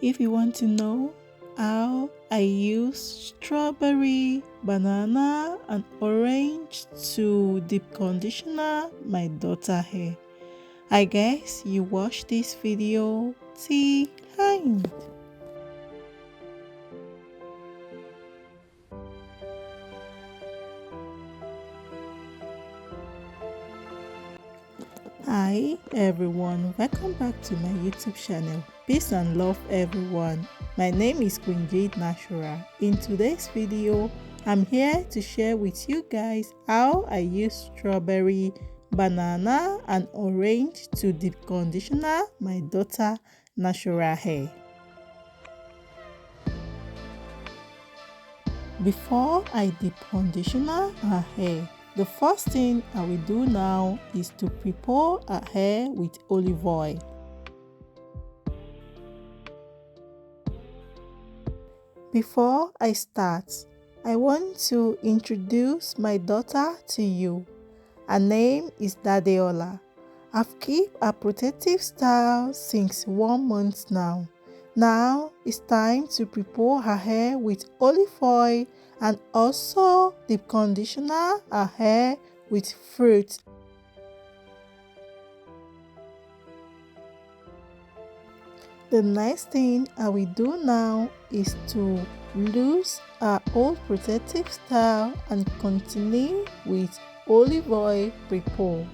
If you want to know how I use strawberry, banana and orange to deep conditioner my daughter hair, I guess you watch this video till end. Hi everyone, welcome back to my YouTube channel. Peace and love everyone. My name is Queen Jade Natural. In today's video, I'm here to share with you guys how I use strawberry, banana and orange to deep conditioner my daughter natural hair. Before I deep conditioner her hair, the first thing I will do now is to prepare her hair with olive oil. Before I start, I want to introduce my daughter to you. Her name is Dadeola. I've kept a protective style since 1 month now. Now it's time to prepare her hair with olive oil and also deep conditioner her hair with fruit. The next thing I will do now is to lose her old protective style and continue with olive oil Prepo.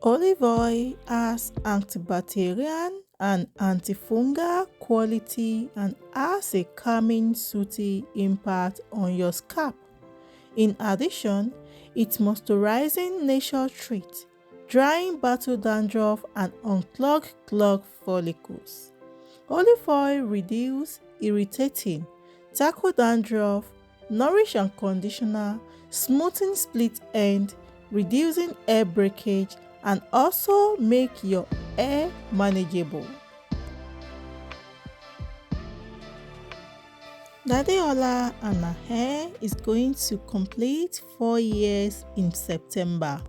Olive oil has antibacterial and antifungal quality and has a calming soothing impact on your scalp. In addition, it's moisturizing natural treat, drying battle dandruff and unclog clogged follicles. Olive oil reduce irritating, tackle dandruff, nourish and conditioner, smoothing split end, reducing hair breakage and also make your hair manageable. Dadeola and her hair is going to complete 4 years in September.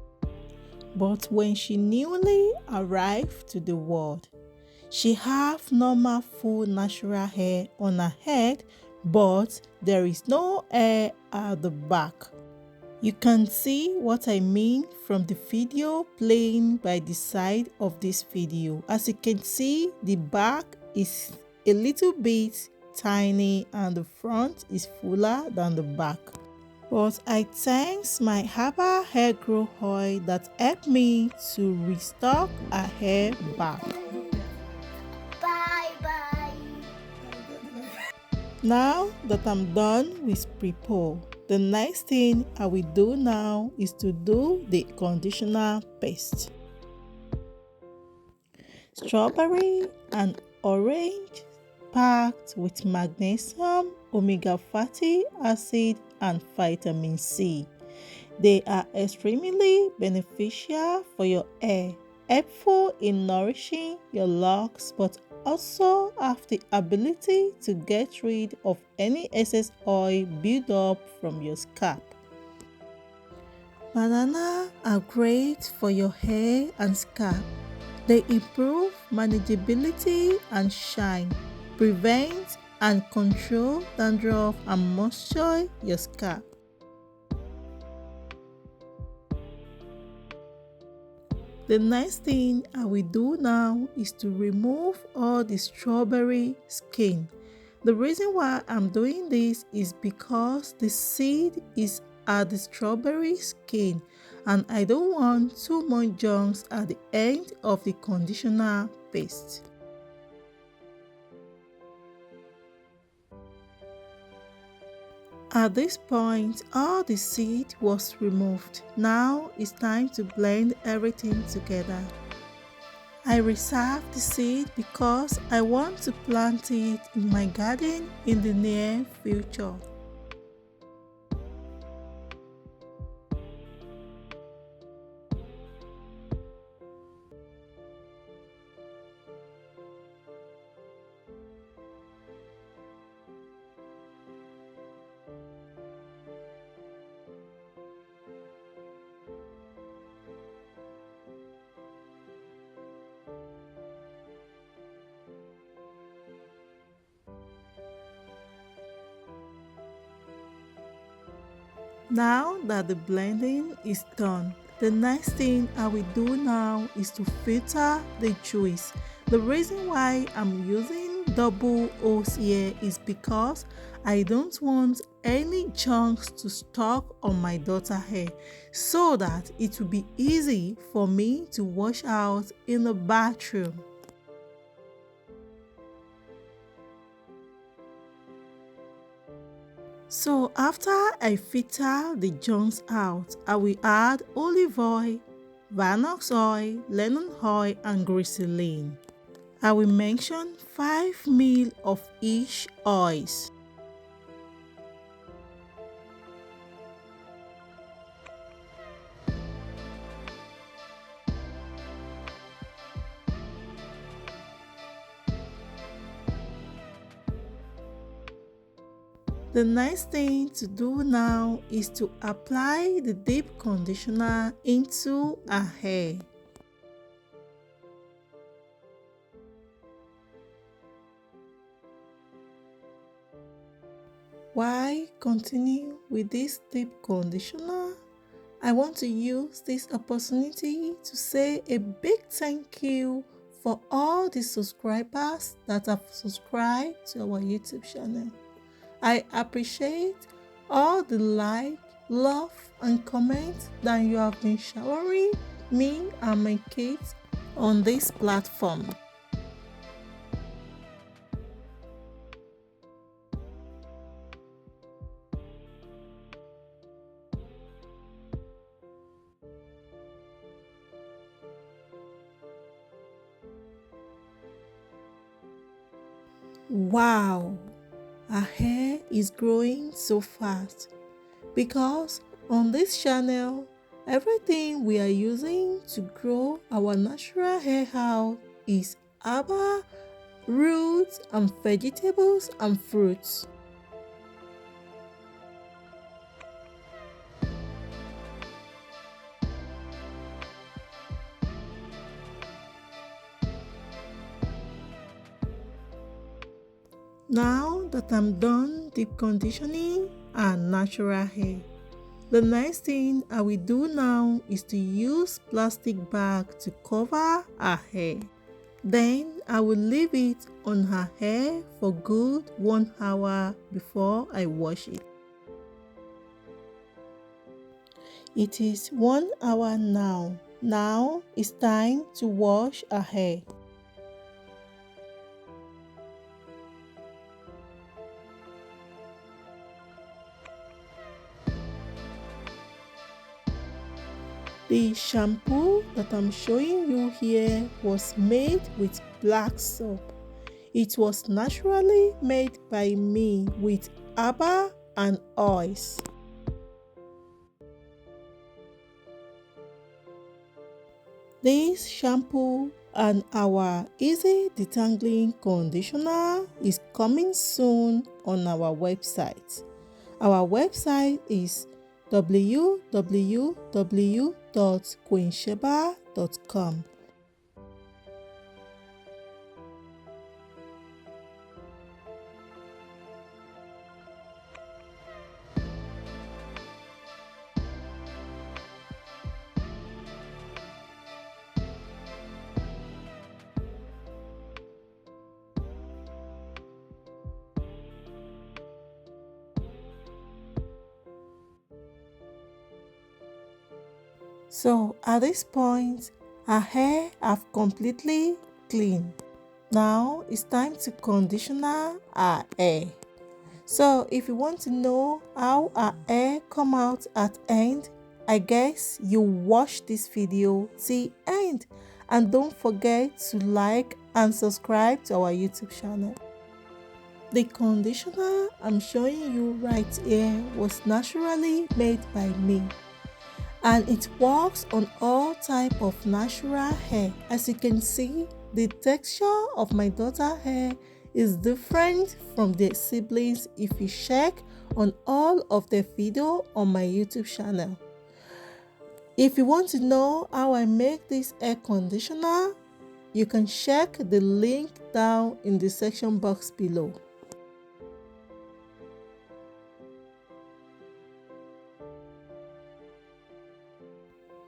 But when she newly arrived to the world, she have normal full natural hair on her head, but there is no hair at the back. You can see what I mean from the video playing by the side of this video. As you can see, the back is a little bit tiny and the front is fuller than the back. But I thanks my herbal hair growth oil that helped me to restock her hair back. Bye. Now that I'm done with Prepo, the next thing I will do now is to do the conditioner paste. Strawberry and orange packed with magnesium, omega fatty acid and vitamin C. They are extremely beneficial for your hair, helpful in nourishing your locks, but also have the ability to get rid of any excess oil built up from your scalp. Banana are great for your hair and scalp. They improve manageability and shine, prevent and control dandruff and moisture your scalp. The next thing I will do now is to remove all the strawberry skin. The reason why I'm doing this is because the seed is at the strawberry skin and I don't want too much junks at the end of the conditioner paste. At this point, all the seed was removed. Now it's time to blend everything together. I reserve the seed because I want to plant it in my garden in the near future. Now that the blending is done, the next thing I will do now is to filter the juice. The reason why I'm using double O's here is because I don't want any chunks to stuck on my daughter's hair, so that it will be easy for me to wash out in the bathroom. So after I filter the chunks out, I will add olive oil, Vanox oil, lemon oil and glycerin. I will mention 5 ml of each oils. The next thing to do now is to apply the deep conditioner into her hair. Why continue with this deep conditioner? I want to use this opportunity to say a big thank you for all the subscribers that have subscribed to our YouTube channel. I appreciate all the like, love and comments that you have been showering me and my kids on this platform. Wow! Her hair is growing so fast because on this channel, everything we are using to grow our natural hair out is herbal, roots and vegetables and fruits. Now that I'm done deep conditioning our natural hair, the next thing I will do now is to use plastic bag to cover her hair. Then I will leave it on her hair for good 1 hour before I wash it. It is 1 hour now. Now it's time to wash her hair. The shampoo that I'm showing you here was made with black soap. It was naturally made by me with herbal and oils. This shampoo and our easy detangling conditioner is coming soon on our website. Our website is www.queensheba.com. So at this point, her hair have completely cleaned. Now it's time to condition her hair. So if you want to know how her hair come out at end, I guess you watch this video till end, and don't forget to like and subscribe to our YouTube channel. The conditioner I'm showing you right here was naturally made by me, and it works on all type of natural hair. As you can see, the texture of my daughter's hair is different from their siblings if you check on all of the video on my YouTube channel. If you want to know how I make this hair conditioner, you can check the link down in the section box below.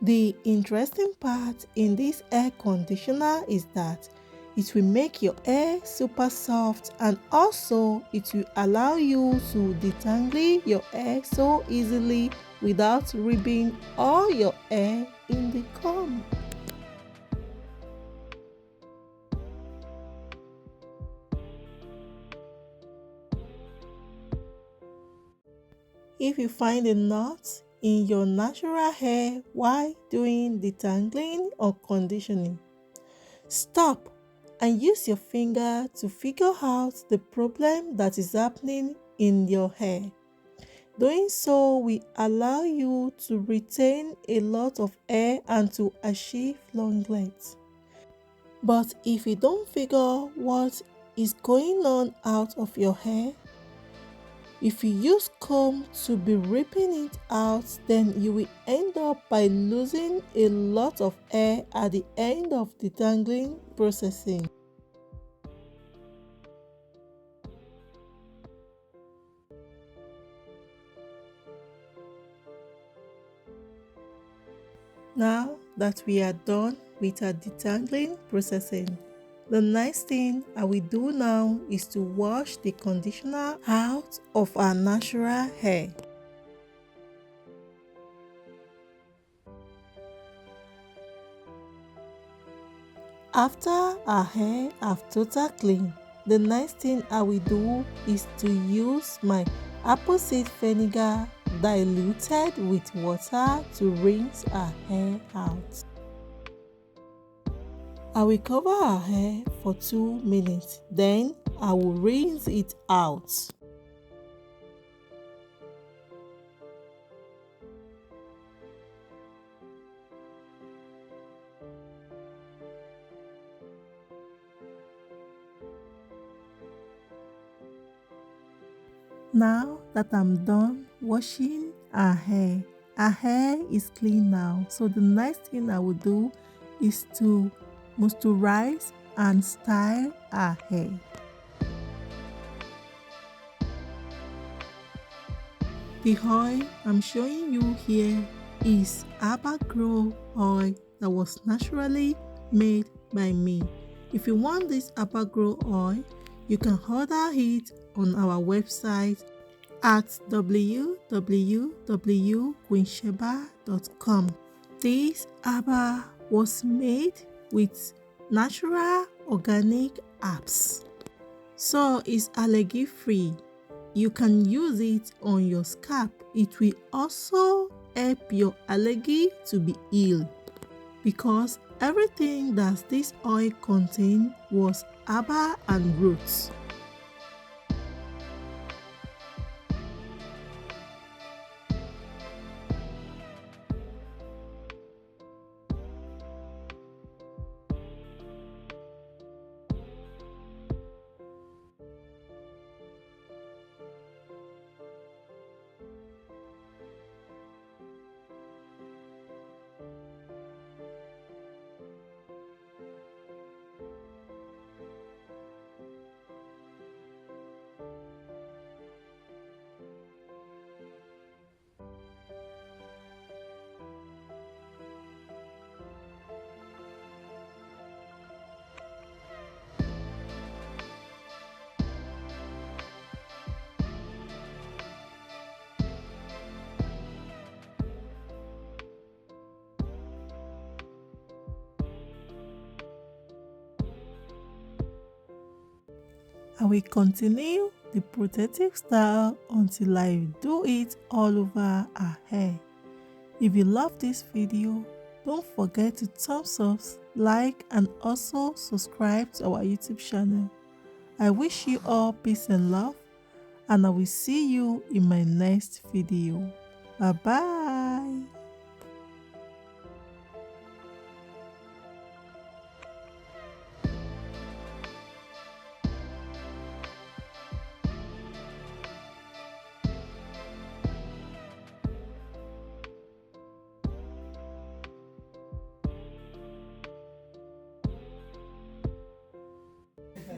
The interesting part in this hair conditioner is that it will make your hair super soft, and also it will allow you to detangle your hair so easily without ripping all your hair in the comb. If you find a knot in your natural hair while doing detangling or conditioning, stop and use your finger to figure out the problem that is happening in your hair. Doing so will allow you to retain a lot of hair and to achieve long length. But if you don't figure what is going on out of your hair, if you use comb to be ripping it out, then you will end up by losing a lot of hair at the end of the detangling processing. Now that we are done with our detangling processing, the next thing I will do now is to wash the conditioner out of our natural hair. After our hair have total clean, the next thing I will do is to use my apple seed vinegar diluted with water to rinse our hair out. I will cover our hair for 2 minutes, then I will rinse it out. Now that I'm done washing our hair is clean now. So the next thing I will do is to moisturize and style our hair. The oil I'm showing you here is Grow oil that was naturally made by me. If you want this Grow oil, you can order it on our website at www.queensheba.com. This herbal was made with natural organic herbs, so it's allergy free. You can use it on your scalp. It will also help your allergy to be healed, because everything that this oil contained was herbal and roots. I will continue the protective style until I do it all over our hair. If you love this video, don't forget to thumbs up, like, and also subscribe to our YouTube channel. I wish you all peace and love, and I will see you in my next video. Bye bye.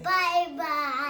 Bye bye.